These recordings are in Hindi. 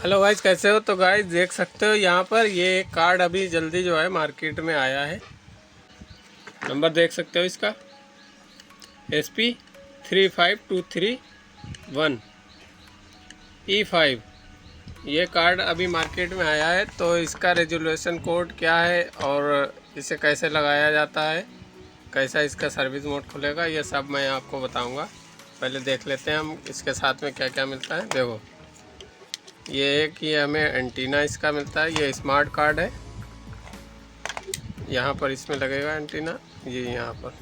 हेलो गाइज, कैसे हो? तो गाइज देख सकते हो यहाँ पर ये कार्ड अभी जल्दी जो है मार्केट में आया है। नंबर देख सकते हो इसका SP35231E5। ये कार्ड अभी मार्केट में आया है। तो इसका रेजोल्यूशन कोड क्या है और इसे कैसे लगाया जाता है, कैसा इसका सर्विस मोड खुलेगा, ये सब मैं आपको बताऊंगा। पहले देख लेते हैं हम इसके साथ में क्या क्या मिलता है। देखो, ये एक ये हमें एंटीना इसका मिलता है। ये स्मार्ट कार्ड है, यहाँ पर इसमें लगेगा एंटीना, ये यहाँ पर।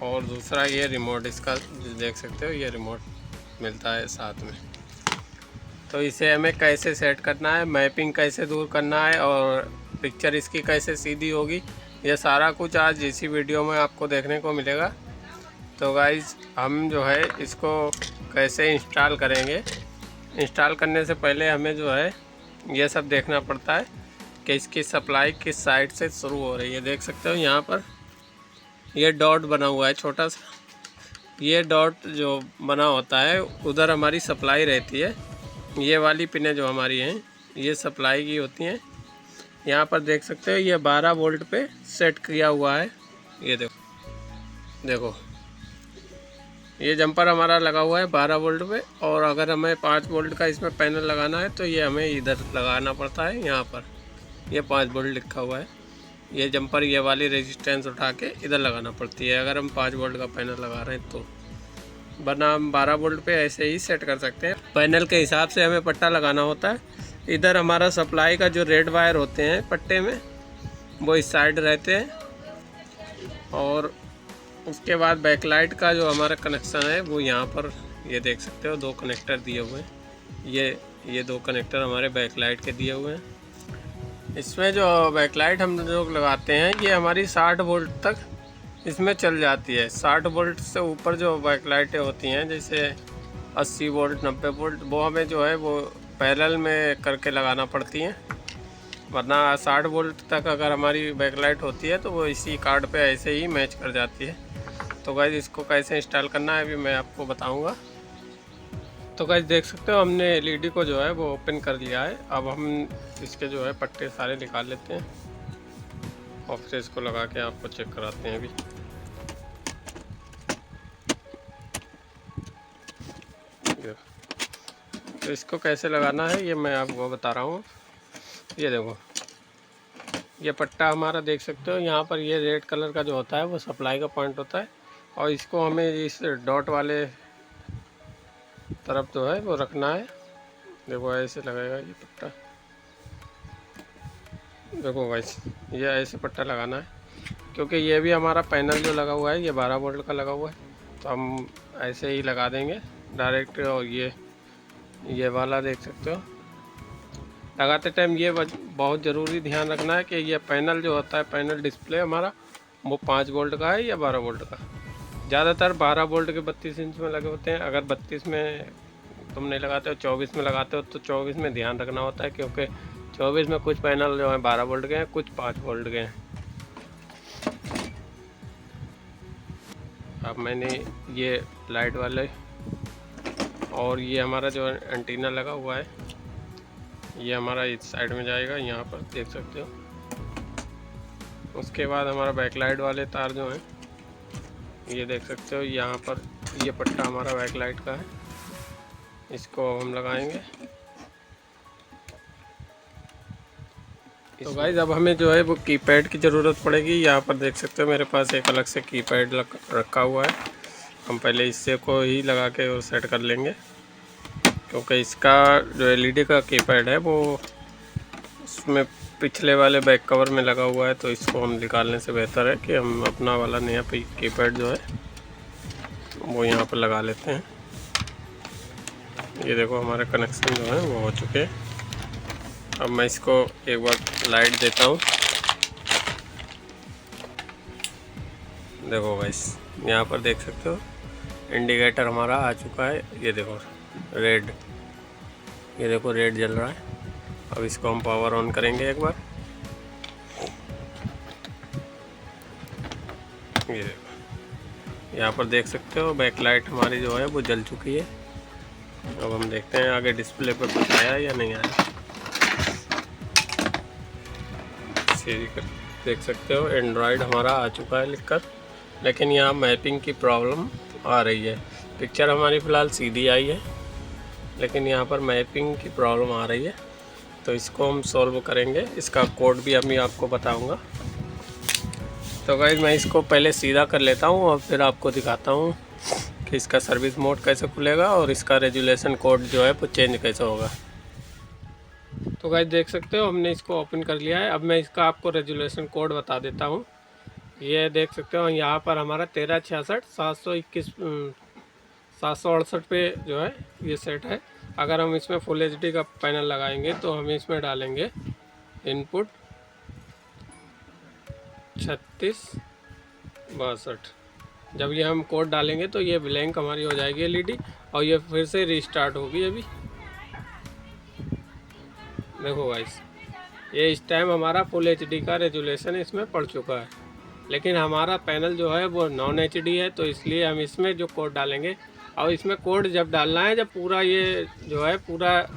और दूसरा ये रिमोट इसका देख सकते हो, ये रिमोट मिलता है साथ में। तो इसे हमें कैसे सेट करना है, मैपिंग कैसे दूर करना है और पिक्चर इसकी कैसे सीधी होगी, ये सारा कुछ आज इसी वीडियो में आपको देखने को मिलेगा। तो गाइज़, हम जो है इसको कैसे इंस्टॉल करेंगे। इंस्टॉल करने से पहले हमें जो है ये सब देखना पड़ता है कि इसकी सप्लाई किस साइड से शुरू हो रही है। देख सकते हो यहाँ पर ये डॉट बना हुआ है छोटा सा। ये डॉट जो बना होता है उधर हमारी सप्लाई रहती है। ये वाली पिनें जो हमारी हैं ये सप्लाई की होती हैं। यहाँ पर देख सकते हो ये 12 वोल्ट पे सेट किया हुआ है। ये देखो ये जंपर हमारा लगा हुआ है 12 वोल्ट पे। और अगर हमें 5 वोल्ट का इसमें पैनल लगाना है तो ये हमें इधर लगाना पड़ता है। यहाँ पर ये 5 वोल्ट लिखा हुआ है। ये जंपर ये वाली रेजिस्टेंस उठा के इधर लगाना पड़ती है अगर हम 5 वोल्ट का पैनल लगा रहे हैं तो, वरना हम 12 वोल्ट पे ऐसे ही सेट कर सकते हैं। पैनल के हिसाब से हमें पट्टा लगाना होता है। इधर हमारा सप्लाई का जो रेड वायर होते हैं पट्टे में वो इस साइड रहते हैं। और उसके बाद बैकलाइट का जो हमारा कनेक्शन है वो यहाँ पर ये देख सकते हो 2 कनेक्टर दिए हुए हैं। ये 2 कनेक्टर हमारे बैकलाइट के दिए हुए हैं। इसमें जो बैकलाइट हम लोग लगाते हैं ये हमारी 60 वोल्ट तक इसमें चल जाती है। 60 वोल्ट से ऊपर जो बैकलाइटें होती हैं जैसे 80 वोल्ट 90 वोल्ट वो हमें जो है वो पैरेलल में करके लगाना पड़ती हैं। वरना 60 वोल्ट तक अगर हमारी बैकलाइट होती है तो वो इसी कार्ड पे ऐसे ही मैच कर जाती है। तो गाइज इसको कैसे इंस्टॉल करना है अभी मैं आपको बताऊंगा। तो गाइज देख सकते हो हमने एलईडी को जो है वो ओपन कर लिया है। अब हम इसके जो है पट्टे सारे निकाल लेते हैं और फिर इसको लगा के आपको चेक कराते हैं अभी। तो इसको कैसे लगाना है ये मैं आपको बता रहा हूँ। ये देखो ये पट्टा हमारा देख सकते हो, यहाँ पर ये रेड कलर का जो होता है वो सप्लाई का पॉइंट होता है। और इसको हमें इस डॉट वाले तरफ जो है वो रखना है। देखो ऐसे लगेगा ये पट्टा। देखो गाइस ये ऐसे पट्टा लगाना है क्योंकि ये भी हमारा पैनल जो लगा हुआ है ये 12 वोल्ट का लगा हुआ है। तो हम ऐसे ही लगा देंगे डायरेक्ट। और ये वाला देख सकते हो लगाते टाइम ये बहुत ज़रूरी ध्यान रखना है कि ये पैनल जो होता है पैनल डिस्प्ले हमारा वो 5 वोल्ट का है या 12 वोल्ट का। ज़्यादातर 12 वोल्ट के 32 इंच में लगे होते हैं। अगर 32 में तुम नहीं लगाते हो 24 में लगाते हो तो 24 में ध्यान रखना होता है क्योंकि 24 में कुछ पैनल जो है 12 वोल्ट के हैं, कुछ 5 वोल्ट के हैं। अब मैंने ये लाइट वाले और ये हमारा जो एंटीना लगा हुआ है ये हमारा इस साइड में जाएगा, यहाँ पर देख सकते हो। उसके बाद हमारा बैकलाइट वाले तार जो हैं ये देख सकते हो, यहाँ पर ये पट्टा हमारा बैकलाइट का है, इसको हम लगाएंगे। तो गाइस अब हमें जो है वो कीपैड की ज़रूरत पड़ेगी। यहाँ पर देख सकते हो मेरे पास एक अलग से कीपैड रखा हुआ है। हम पहले इससे को ही लगा के और सेट कर लेंगे क्योंकि इसका जो एलईडी का कीपैड है वो उसमें पिछले वाले बैक कवर में लगा हुआ है। तो इसको हम निकालने से बेहतर है कि हम अपना वाला नया कीपैड जो है वो यहाँ पर लगा लेते हैं। ये देखो हमारे कनेक्शन जो है वो हो चुके हैं। अब मैं इसको एक बार लाइट देता हूँ। देखो गाइस यहाँ पर देख सकते हो इंडिकेटर हमारा आ चुका है। ये देखो रेड, ये देखो रेड जल रहा है। अब इसको हम पावर ऑन करेंगे एक बार। ये देखो यहाँ पर देख सकते हो बैकलाइट हमारी जो है वो जल चुकी है। अब हम देखते हैं आगे डिस्प्ले पे कुछ आया या नहीं आया। सीधी कर देख सकते हो एंड्रॉयड हमारा आ चुका है लिखकर, लेकिन यहाँ मैपिंग की प्रॉब्लम आ रही है। पिक्चर हमारी फ़िलहाल सीधी आई है, लेकिन यहाँ पर मैपिंग की प्रॉब्लम आ रही है। तो इसको हम सॉल्व करेंगे, इसका कोड भी अभी आपको बताऊँगा। तो गाइस मैं इसको पहले सीधा कर लेता हूँ और फिर आपको दिखाता हूँ कि इसका सर्विस मोड कैसे खुलेगा और इसका रेजुलेशन कोड जो है वो चेंज कैसे होगा। तो गाइस देख सकते हो हमने इसको ओपन कर लिया है। अब मैं इसका आपको रेजुलेशन कोड बता देता हूँ। ये देख सकते हो यहाँ पर हमारा 1366 पे जो है ये सेट है। अगर हम इसमें फुल एचडी का पैनल लगाएंगे तो हम इसमें डालेंगे इनपुट 3662। जब ये हम कोड डालेंगे तो ये ब्लैंक हमारी हो जाएगी एलईडी और ये फिर से रीस्टार्ट होगी। अभी देखो गाइस ये इस टाइम हमारा फुल एचडी का रेजुलेशन इसमें पड़ चुका है, लेकिन हमारा पैनल जो है वो नॉन एचडी है। तो इसलिए हम इसमें जो कोड डालेंगे, और इसमें कोड जब डालना है जब पूरा ये जो है पूरा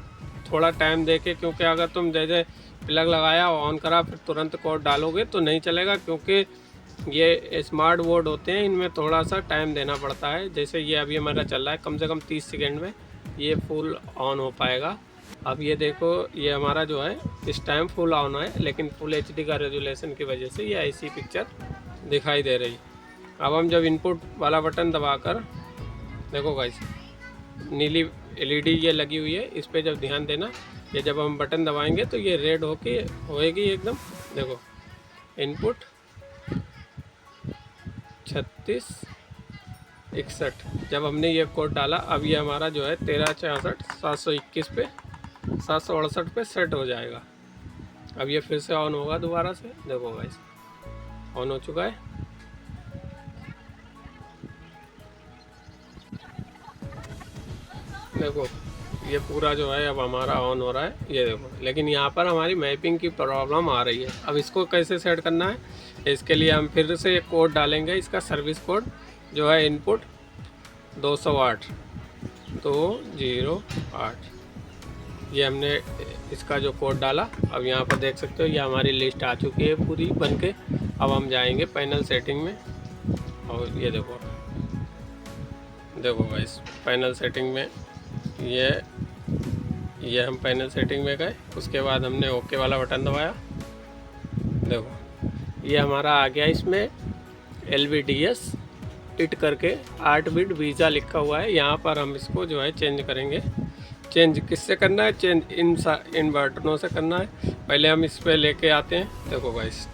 थोड़ा टाइम देके, क्योंकि अगर तुम जैसे प्लग लगाया ऑन करा फिर तुरंत कोड डालोगे तो नहीं चलेगा, क्योंकि ये स्मार्ट बोर्ड होते हैं इनमें थोड़ा सा टाइम देना पड़ता है। जैसे ये अभी हमारा चल रहा है, कम से कम 30 सेकेंड में ये फुल ऑन हो पाएगा। अब ये देखो ये हमारा जो है इस टाइम फुल ऑन है, लेकिन फुल एचडी का रेजुलेशन की वजह से ये ऐसी पिक्चर दिखाई दे रही। अब हम जब इनपुट वाला बटन दबाकर देखो गाइस नीली एलईडी ये लगी हुई है, इस पर जब ध्यान देना, ये जब हम बटन दबाएंगे तो ये रेड होके होएगी एकदम। देखो इनपुट 3661 जब हमने ये कोड डाला, अब ये हमारा जो है 1366 पे 768 पे सेट हो जाएगा। अब ये फिर से ऑन होगा दोबारा से। देखो गाइस ऑन हो चुका है। देखो ये पूरा जो है अब हमारा ऑन हो रहा है, ये देखो। लेकिन यहाँ पर हमारी मैपिंग की प्रॉब्लम आ रही है। अब इसको कैसे सेट करना है, इसके लिए हम फिर से एक कोड डालेंगे। इसका सर्विस कोड जो है इनपुट 208 ये हमने इसका जो कोड डाला। अब यहाँ पर देख सकते हो ये हमारी लिस्ट आ चुकी है पूरी बन के। अब हम जाएंगे पैनल सेटिंग में और ये देखो गाइस पैनल सेटिंग में ये हम पैनल सेटिंग में गए। उसके बाद हमने ओके वाला बटन दबाया। देखो ये हमारा आ गया, इसमें LVDS इट करके 8 बिट वीज़ा लिखा हुआ है। यहाँ पर हम इसको जो है चेंज करेंगे। चेंज किससे करना है, चेंज इन बटनों से करना है। पहले हम इस पे लेके आते हैं। देखो गाइस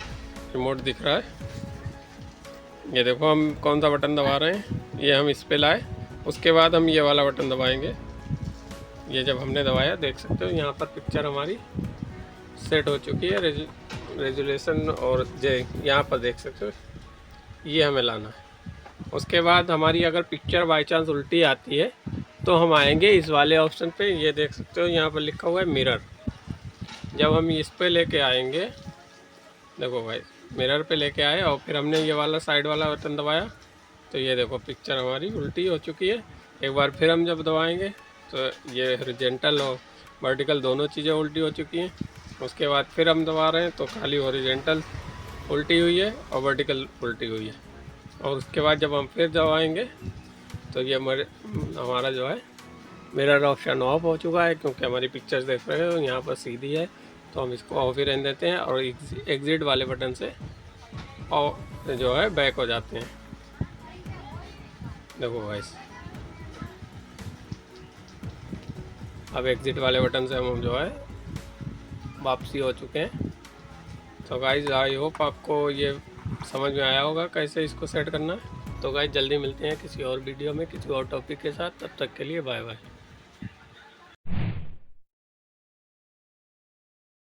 रिमोट दिख रहा है, ये देखो हम कौन सा बटन दबा रहे हैं, ये हम इस पे लाए। उसके बाद हम ये वाला बटन दबाएंगे। ये जब हमने दबाया देख सकते हो यहाँ पर पिक्चर हमारी सेट हो चुकी है, रेजुलेशन और यहाँ पर देख सकते हो ये हमें लाना है। उसके बाद हमारी अगर पिक्चर बाई चांस उल्टी आती है तो हम आएंगे इस वाले ऑप्शन पे। ये देख सकते हो यहाँ पर लिखा हुआ है मिरर। जब हम इस पे लेके आएंगे, देखो भाई मिरर पे लेके आए और फिर हमने ये वाला साइड वाला बटन दबाया तो ये देखो पिक्चर हमारी उल्टी हो चुकी है। एक बार फिर हम जब दबाएंगे तो ये हॉरिजॉन्टल और वर्टिकल दोनों चीज़ें उल्टी हो चुकी हैं। उसके बाद फिर हम दबा रहे हैं तो खाली हॉरिजॉन्टल उल्टी हुई है और वर्टिकल उल्टी हुई है। और उसके बाद जब हम फिर दबाएंगे तो ये हमारा जो है मिरर ऑप्शन ऑफ हो चुका है, क्योंकि हमारी पिक्चर्स देख रहे हो यहाँ पर सीधी है। तो हम इसको ऑफ ही रहने देते हैं और एग्जिट वाले बटन से और जो है बैक हो जाते हैं। देखो गाइस अब एग्जिट वाले बटन से हम जो है वापसी हो चुके हैं। तो गाइस आई होप आपको ये समझ में आया होगा कैसे इसको सेट करना है। तो गाइस जल्दी मिलते हैं किसी और वीडियो में किसी और टॉपिक के साथ। तब तक के लिए बाय बाय।